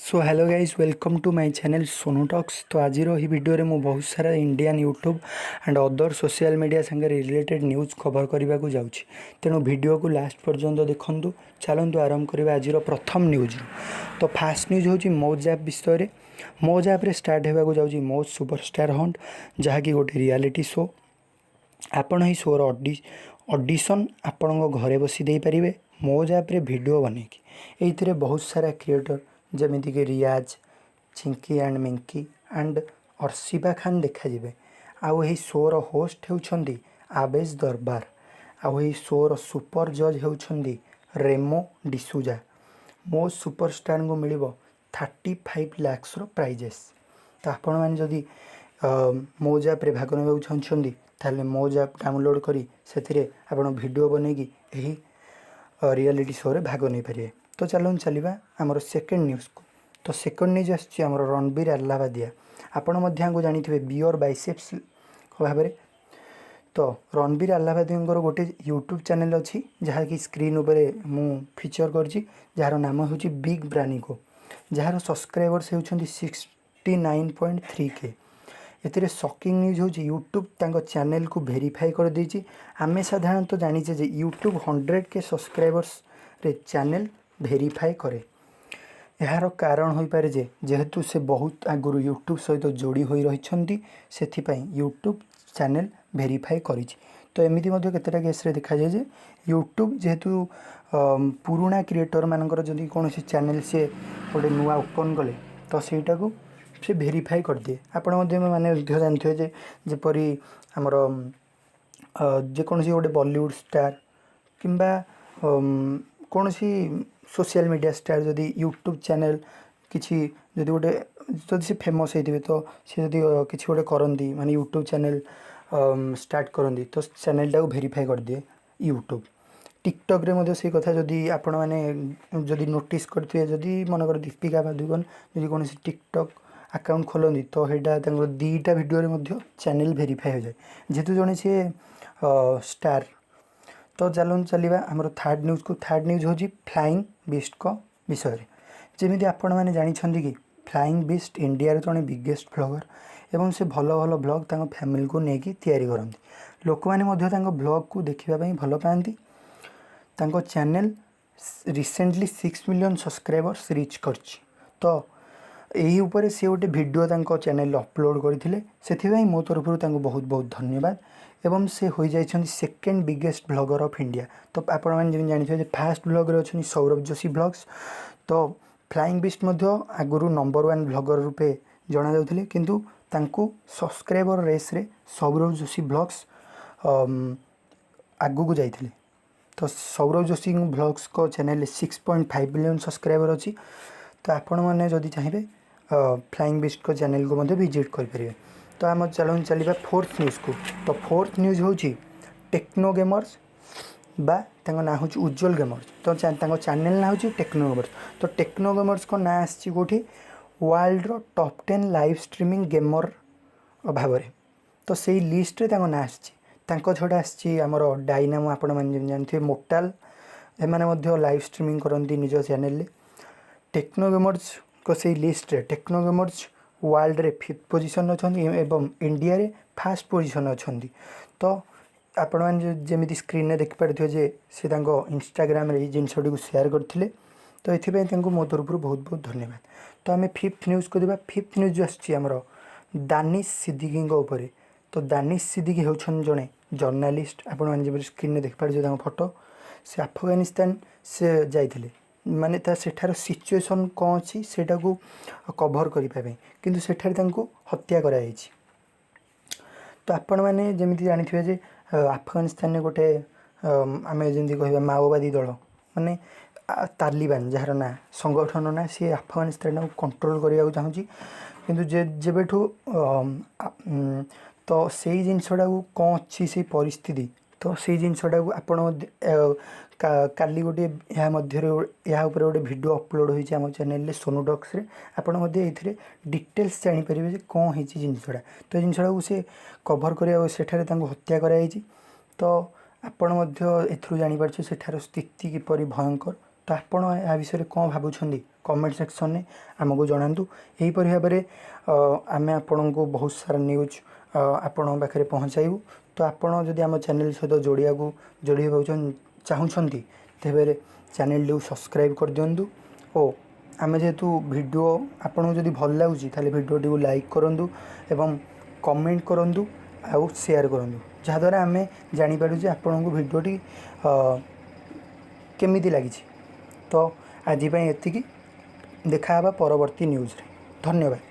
So hello guys welcome to my channel Sonu talks. तो आज video रे मैं बहुत सारा Indian YouTube and other social media संगे रिलेटेड न्यूज़ कवर करने को जाऊँगी। तेणु वीडियो को लास्ट पर्यंत देखूँ। चलतु आरंभ करवा आज प्रथम न्यूज। तो फास्ट न्यूज हूँ मौज ऐप विषय। मौज ऐप रे स्टार्ट होगा जाऊँगी मौज सुपरस्टार हंट, जहाँकि गोटे रियलिटी शो। आपण ही शोर ऑडिशन आपण घरे बसी दे पारे मौज ऐप रे वीडियो बनैकी। ये बहुत सारा क्रिएटर जमीक रियाज, चिंकी एंड मिंकी एंड अर्शिबा खान देखाଯିବେ। आउ यही शोर होस्ट होउछंदी आवेश दरबार। आउ यही शोर सुपर जज होउछंदी रेमो डिसूजा। मौज सुपरस्टार को मिल 35 लाख प्राइजेस। तो आपण मैंने जदि मौज ऐप रे भाग नेबाक चाहछंदी ताले मौज ऐप डाउनलोड करी सेथिरे आपण वीडियो बनेगी यही रियलिटी शो रे भाग नहीं पारे। तो चलो चलवा आमर सेकेंड न्यूज़ को। तो सेकेंड न्यूज आम रणबीर अल्लाबादिया। आपण को जानी बियर बाइसेप्स भाव में। तो रणबीर अल्लाबादिया गोटे यूट्यूब चैनल अच्छी जहाँकि स्क्रीन उपरे मु फीचर करछि, जार नाम हूँ बिग ब्रानिको, जार सब्सक्राइबर्स होती 69.3K। एथिरे शॉकिंग न्यूज हूँ यूट्यूब तांको चैनल को वेरीफाई कर देछि। आमे साधारणतः जानीचे जे यूट्यूब 100K सब्सक्राइबर्स रे चैनल वेरीफाई करे। यार कारण हो पारे जेहेतु से बहुत आगु यूट्यूब सहित जोड़ी हो रही से यूट्यूब चैनल वेरीफाई करी। तो एमती केतेटा केस रे देखा जाए जे यूट्यूब जेहेतु पुराणा क्रिएटर मानकर जदि कौन चैनल से गोटे नुआ ओपन कले तो सहीटा को से वेरीफाई कर दिए। आपण मैंने जानते हैं जेपरी आमर जेकोसी गोटे बॉलीवुड स्टार किंबा कौन सी सोशल मीडिया स्टार जदि यूट्यूब चैनल किसी जदि गोटे जदि से फेमस होते तो सी जदि किसी गोटे करती माने यूट्यूब चैनल स्टार्ट करती तो चैनल टाक वेरीफाई कर दिए यूट्यूब। टिकटक रे मध्य से कथा जदि आपण मैंने जदि नोटिस करते जदि मनकर दीपिका पादुकोण जदि कौन टिकटक अकाउंट खोलती तो यहाँ दुईटा वीडियो चैनल वेरीफाई हो जाए जेहेतु जड़े सी स्टार। तो चलो चलवा आमर थर्ड न्यूज़ को। थर्ड न्यूज़ हूँ फ्लाइंग बीस्ट को विषय। जमी आपण मैंने जानते कि फ्लाइंग बीस्ट इंडिया जड़े बिगेस्ट ब्लॉगर एवं से भल भल ब्लॉग तक फैमिली को लेकिन तैयारी करती। लोक मैंने ब्लॉग को देखापी भल पाती। Channel recently 6 million subscribers reach कर। तो यही उपरे सी गोटे वीडियो चैनल अपलोड करते से मो तरफ बहुत बहुत धन्यवाद। एवं से हो जाइछन्ति second biggest blogger of India. तो आपण मैंने जानते फास्ट ब्लॉगर अच्छे सौरभ जोशी ब्लॉग्स। तो फ्लाइंग बीस्ट आगुरी नंबर 1 ब्लॉगर रूपे जना जाउथिले किंतु तांको सब्सक्राइबर रेस रे सौरभ जोशी ब्लॉग्स आगु को जाइथिले। तो सौरभ जोशी ब्लॉग्स को चैनल 6.5 मिलियन सब्सक्राइबर अच्छी। तो आपण मैंने जदि चाहिए फ्लाइंग बीस्ट को चैनल को विजिट करें। तो आम चलो चलवा फोर्थ न्यूज़ को। तो फोर्थ न्यूज़ हूँ टेक्नोगेमर्स बा ना हूँ उज्जवल गेमर्स। तो चैनल ना हूँ टेक्नोगेमर्स। तो टेक्नोगेमर्स को ना आसी world top 10 live streaming gamer भाव में। तो से लिस्ट रे ना आसी छड़ा आमर डायनामो आपण मैंने जानते मोर्टाल एमाने लाइव स्ट्रीमिंग करती निज चैनल। टेक्नोगेमर्स को से लिस्ट रे टेक्नोगेमर्स वर्ल्ड रे 5th पोजीशन अच्छा एवं इंडिया रे फर्स्ट पोजीशन अच्छा। तो आपण मैंने जमी स्क्रीन में देखिपारे जे से इंस्टाग्राम रे जिनसटी को शेयर करते। तो ये मो तरफ बहुत बहुत धन्यवाद। तो आम 5th न्यूज़ को देवा। 5th न्यूज़ आमर दानिश सिद्दीकी उपर। तो दानिश सिद्दीकी होउछन जड़े जर्नालीस्ट। आपण मैंने स्क्रीन में देखिपारे फोटो से अफगानिस्तान से जाइथिले माने सेठार सिचुएशन कौन अच्छी सेटा को कभर करने किंतु सेठार तांको हत्या कराई। तो आपण मैंने जमी जानी जे अफगानिस्तान में गोटे आम जमी कह माओवादी दल माने तालिबान जार ना संगठन ना सी अफगानिस्तान को कंट्रोल करने को चाहूँगी किंतु जेबेठू तो से जिनसटा को कौन अच्छी से परिस्थिति। तो से जिनसटा को आपण काली गोटे या गोटे वीडियो अपलोड होती आम चैनल सोनू टॉक्स रे। आपड़ ये डिटेल्स जानीपर कौन है जिनसटा। तो जिनसटा को सी कभर कर सेठारे हत्या कराई। तो आपण एथरू जानीपार सेठार स्थिति किपरि भयंकर। तो आपण या विषय कौन भावुं कमेंट सेक्शन में आमको जनातु। यहीपरि भाव में आम आपण को बहुत सारा न्यूज आपण पाखे पहुँचाइबू। तो आपण जदि आम चैनल सहित जोड़े चाहूँगी तेरे चैनल टी सब्सक्राइब कर दिंतु। और आम जेहेतु वीडियो आपको जदि भल लगुच वीडियो टी लाइक करूँ एवं कमेंट करूँ आउ शेयर करूँ जहाँद्वारा आम जापर जे आपण को वीडियोटी केमिति लगी। तो आज एतिकी देखा परवर्ती न्यूज़ रे। धन्यवाद।